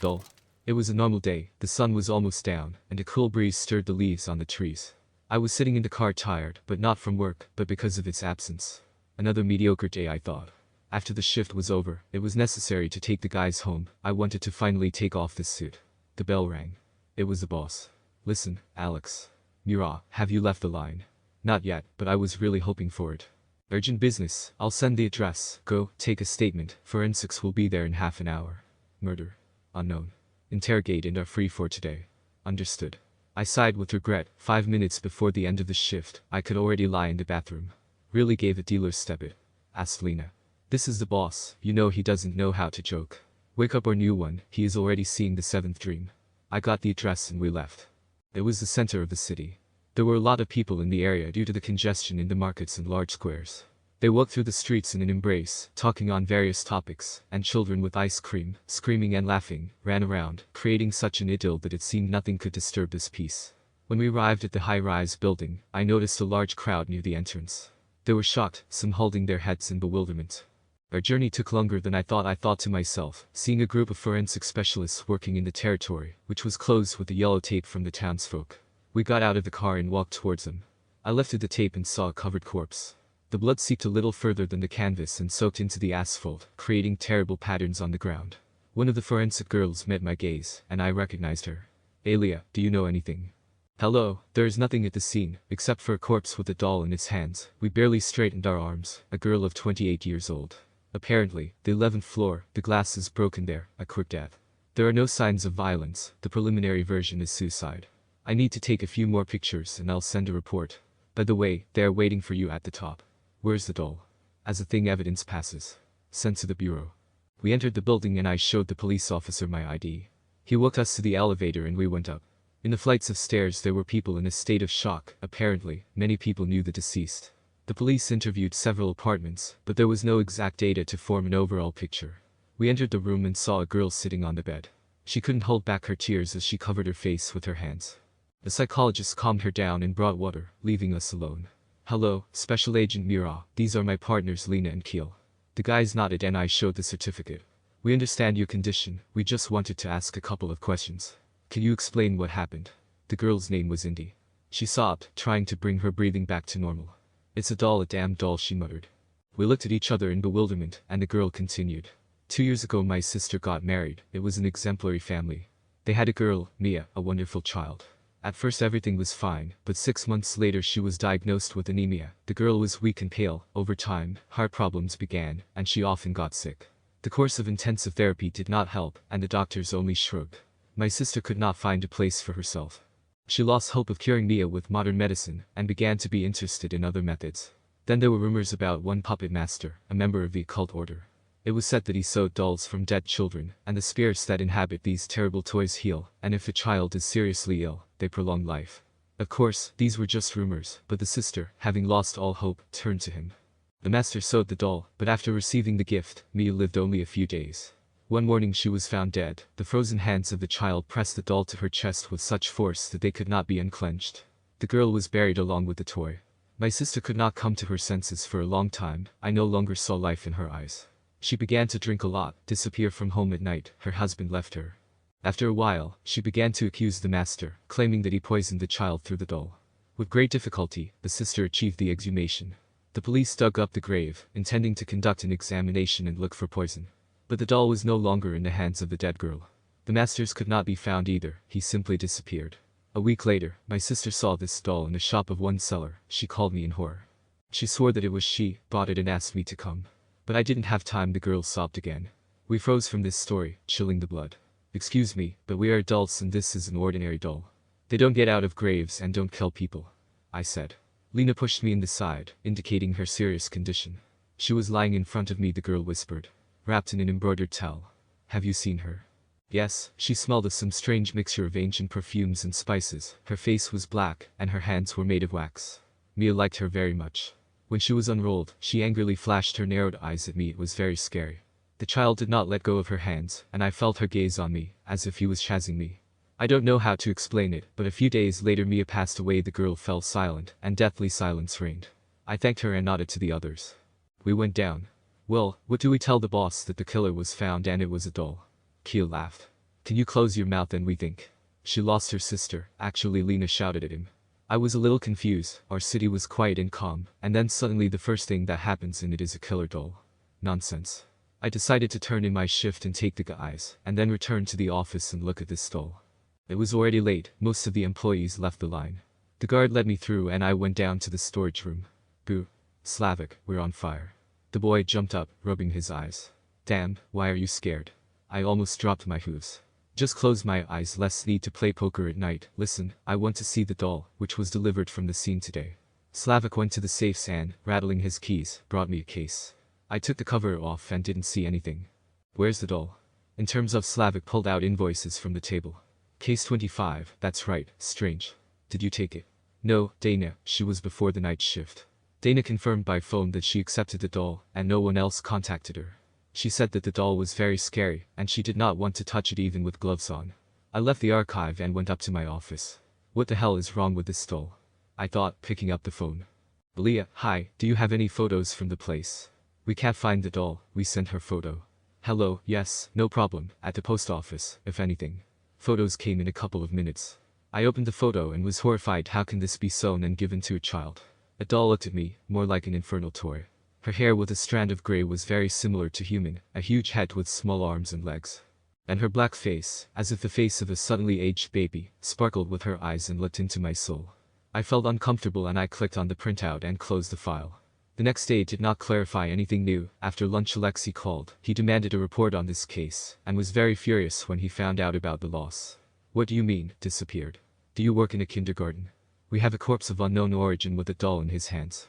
doll. It was a normal day, the sun was almost down, and a cool breeze stirred the leaves on the trees. I was sitting in the car tired, but not from work, but because of its absence. Another mediocre day, I thought. After the shift was over, it was necessary to take the guys home. I wanted to finally take off this suit. The bell rang. It was the boss. Listen, Alex. Mira, have you left the line? Not yet, but I was really hoping for it. Urgent business, I'll send the address. Go, take a statement. Forensics will be there in half an hour. Murder. Unknown. Interrogate and are free for today. Understood. I sighed with regret. 5 minutes before the end of the shift, I could already lie in the bathroom. Really gave a dealer's step it. Asked Lena. This is the boss, you know he doesn't know how to joke. Wake up or new one, he is already seeing the seventh dream. I got the address and we left. It was the center of the city. There were a lot of people in the area due to the congestion in the markets and large squares. They walked through the streets in an embrace, talking on various topics, and children with ice cream, screaming and laughing, ran around, creating such an idyll that it seemed nothing could disturb this peace. When we arrived at the high-rise building, I noticed a large crowd near the entrance. They were shocked, some holding their heads in bewilderment. Our journey took longer than I thought to myself, seeing a group of forensic specialists working in the territory, which was closed with the yellow tape from the townsfolk. We got out of the car and walked towards them. I lifted the tape and saw a covered corpse. The blood seeped a little further than the canvas and soaked into the asphalt, creating terrible patterns on the ground. One of the forensic girls met my gaze, and I recognized her. Alia, do you know anything? Hello, there is nothing at the scene, except for a corpse with a doll in its hands. We barely straightened our arms, a girl of 28 years old. Apparently, the 11th floor, the glass is broken there, a quick death. There are no signs of violence, the preliminary version is suicide. I need to take a few more pictures and I'll send a report. By the way, they are waiting for you at the top. Where's the doll? As the thing evidence passes. Sent to the bureau. We entered the building and I showed the police officer my ID. He walked us to the elevator and we went up. In the flights of stairs there were people in a state of shock. Apparently, many people knew the deceased. The police interviewed several apartments, but there was no exact data to form an overall picture. We entered the room and saw a girl sitting on the bed. She couldn't hold back her tears as she covered her face with her hands. The psychologist calmed her down and brought water, leaving us alone. Hello, Special Agent Mira, these are my partners Lena and Keel. The guys nodded and I showed the certificate. We understand your condition, we just wanted to ask a couple of questions. Can you explain what happened? The girl's name was Indy. She sobbed, trying to bring her breathing back to normal. It's a doll, a damn doll, she muttered. We looked at each other in bewilderment, and the girl continued. 2 years ago my sister got married, it was an exemplary family. They had a girl, Mia, a wonderful child. At first everything was fine, but 6 months later she was diagnosed with anemia. The girl was weak and pale. Over time, heart problems began, and she often got sick. The course of intensive therapy did not help, and the doctors only shrugged. My sister could not find a place for herself. She lost hope of curing Mia with modern medicine, and began to be interested in other methods. Then there were rumors about one puppet master, a member of the occult order. It was said that he sewed dolls from dead children, and the spirits that inhabit these terrible toys heal, and if a child is seriously ill, they prolong life. Of course, these were just rumors, but the sister, having lost all hope, turned to him. The master sewed the doll, but after receiving the gift, Mia lived only a few days. One morning she was found dead. The frozen hands of the child pressed the doll to her chest with such force that they could not be unclenched. The girl was buried along with the toy. My sister could not come to her senses for a long time. I no longer saw life in her eyes. She began to drink a lot, disappear from home at night. Her husband left her. After a while, she began to accuse the master, claiming that he poisoned the child through the doll. With great difficulty, the sister achieved the exhumation. The police dug up the grave, intending to conduct an examination and look for poison. But the doll was no longer in the hands of the dead girl. The master's could not be found either, he simply disappeared. A week later, my sister saw this doll in the shop of one seller. She called me in horror. She swore that it was she, bought it and asked me to come. But I didn't have time, the girl sobbed again. We froze from this story, chilling the blood. Excuse me, but we are adults and this is an ordinary doll. They don't get out of graves and don't kill people, I said. Lena pushed me in the side, indicating her serious condition. She was lying in front of me, the girl whispered. Wrapped in an embroidered towel. Have you seen her? Yes, she smelled of some strange mixture of ancient perfumes and spices. Her face was black, and her hands were made of wax. Mia liked her very much. When she was unrolled, she angrily flashed her narrowed eyes at me. It was very scary. The child did not let go of her hands, and I felt her gaze on me, as if he was chasing me. I don't know how to explain it, but a few days later Mia passed away. The girl fell silent, and deathly silence reigned. I thanked her and nodded to the others. We went down. Well, what do we tell the boss? That the killer was found and it was a doll? Keel laughed. Can you close your mouth and rethink? She lost her sister, actually Lena shouted at him. I was a little confused. Our city was quiet and calm, and then suddenly the first thing that happens in it is a killer doll. Nonsense. I decided to turn in my shift and take the guys, and then return to the office and look at this doll. It was already late, most of the employees left the line. The guard let me through and I went down to the storage room. Boo. Slavic, we're on fire. The boy jumped up, rubbing his eyes. Damn, why are you scared? I almost dropped my hooves. Just close my eyes, less need to play poker at night. Listen, I want to see the doll, which was delivered from the scene today. Slavic went to the safes and, rattling his keys, brought me a case. I took the cover off and didn't see anything. Where's the doll? In terms of Slavic pulled out invoices from the table. Case 25, that's right, strange. Did you take it? No, Dana, she was before the night shift. Dana confirmed by phone that she accepted the doll, and no one else contacted her. She said that the doll was very scary, and she did not want to touch it even with gloves on. I left the archive and went up to my office. What the hell is wrong with this doll? I thought, picking up the phone. Leah, hi, do you have any photos from the place? We can't find the doll, we sent her photo. Hello, yes, no problem, at the post office, if anything. Photos came in a couple of minutes. I opened the photo and was horrified. How can this be sewn and given to a child? A doll looked at me, more like an infernal toy. Her hair with a strand of gray was very similar to human, a huge head with small arms and legs. And her black face, as if the face of a suddenly aged baby, sparkled with her eyes and looked into my soul. I felt uncomfortable and I clicked on the printout and closed the file. The next day did not clarify anything new. After lunch Alexei called. He demanded a report on this case, and was very furious when he found out about the loss. What do you mean, disappeared? Do you work in a kindergarten? We have a corpse of unknown origin with a doll in his hands.